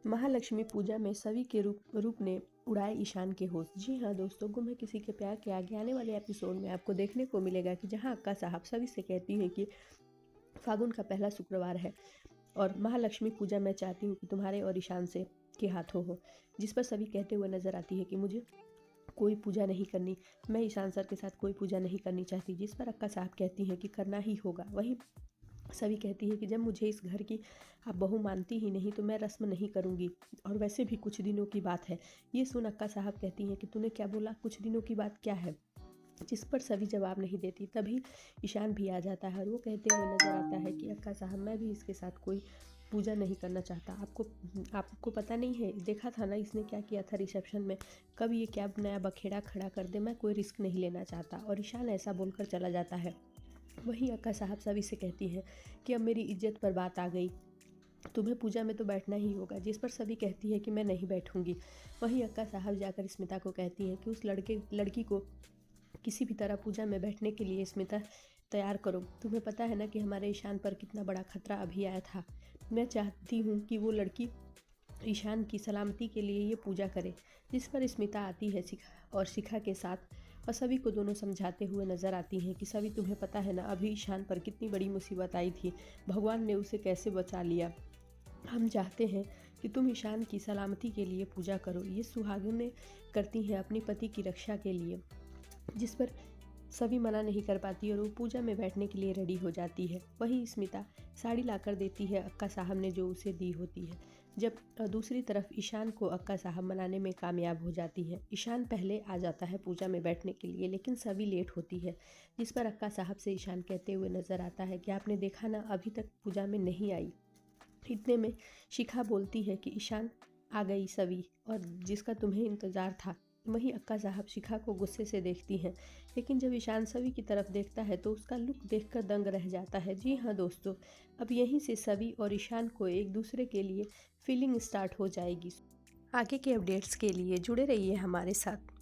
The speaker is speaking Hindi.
महालक्ष्मी पूजा में सभी के रूप ने उड़ाए ईशान के होश। जी हाँ दोस्तों, गुम है किसी के प्यार के आगे आने वाले एपिसोड में आपको देखने को मिलेगा कि जहाँ अक्का साहब सभी से कहती हैं कि फागुन का पहला शुक्रवार है और महालक्ष्मी पूजा मैं चाहती हूँ कि तुम्हारे और ईशान से के हाथों हो, जिस पर सभी कहते हुए नजर आती है कि मुझे कोई पूजा नहीं करनी, मैं ईशान सर के साथ कोई पूजा नहीं करनी चाहती, जिस पर अक्का साहब कहती हैं कि करना ही होगा। वहीं सभी कहती है कि जब मुझे इस घर की आप बहू मानती ही नहीं तो मैं रस्म नहीं करूँगी, और वैसे भी कुछ दिनों की बात है। ये सुन अक्का साहब कहती हैं कि तूने क्या बोला, कुछ दिनों की बात क्या है, जिस पर सभी जवाब नहीं देती। तभी ईशान भी आ जाता है और वो कहते हुए नजर आता है कि अक्का साहब मैं भी इसके साथ कोई पूजा नहीं करना चाहता। आपको पता नहीं है, देखा था ना इसने क्या किया था रिसेप्शन में, कब ये क्या नया बखेड़ा खड़ा कर दे, मैं कोई रिस्क नहीं लेना चाहता। और ईशान ऐसा बोलकर चला जाता है। वहीं अक्का साहब सभी से कहती हैं कि अब मेरी इज्जत पर बात आ गई, तुम्हें पूजा में तो बैठना ही होगा, जिस पर सभी कहती है कि मैं नहीं बैठूंगी। वहीं अक्का साहब जाकर स्मिता को कहती हैं कि उस लड़की को किसी भी तरह पूजा में बैठने के लिए स्मिता तैयार करो। तुम्हें पता है ना कि हमारे ईशान पर कितना बड़ा खतरा अभी आया था। मैं चाहती हूँ कि वो लड़की ईशान की सलामती के लिए ये पूजा करे। जिस पर स्मिता आती है शिखा के साथ, और सभी को दोनों समझाते हुए नजर आती हैं कि सभी तुम्हें पता है ना अभी ईशान पर कितनी बड़ी मुसीबत आई थी, भगवान ने उसे कैसे बचा लिया। हम चाहते हैं कि तुम ईशान की सलामती के लिए पूजा करो। ये सुहागिनें करती हैं अपनी पति की रक्षा के लिए, जिस पर सभी मना नहीं कर पाती और वो पूजा में बैठने के लिए रेडी हो जाती है। वहीं स्मिता साड़ी लाकर देती है अक्का साहब ने जो उसे दी होती है। जब दूसरी तरफ ईशान को अक्का साहब मनाने में कामयाब हो जाती है। ईशान पहले आ जाता है पूजा में बैठने के लिए, लेकिन सभी लेट होती है, जिस पर अक्का साहब से ईशान कहते हुए नजर आता है कि आपने देखा ना अभी तक पूजा में नहीं आई। इतने में शिखा बोलती है कि ईशान आ गई सभी, और जिसका तुम्हें इंतज़ार था। वहीं अक्का साहब शिखा को गुस्से से देखती हैं, लेकिन जब ईशान सभी की तरफ देखता है तो उसका लुक देखकर दंग रह जाता है। जी हाँ दोस्तों, अब यहीं से सभी और ईशान को एक दूसरे के लिए फीलिंग स्टार्ट हो जाएगी। आगे के अपडेट्स के लिए जुड़े रहिए हमारे साथ।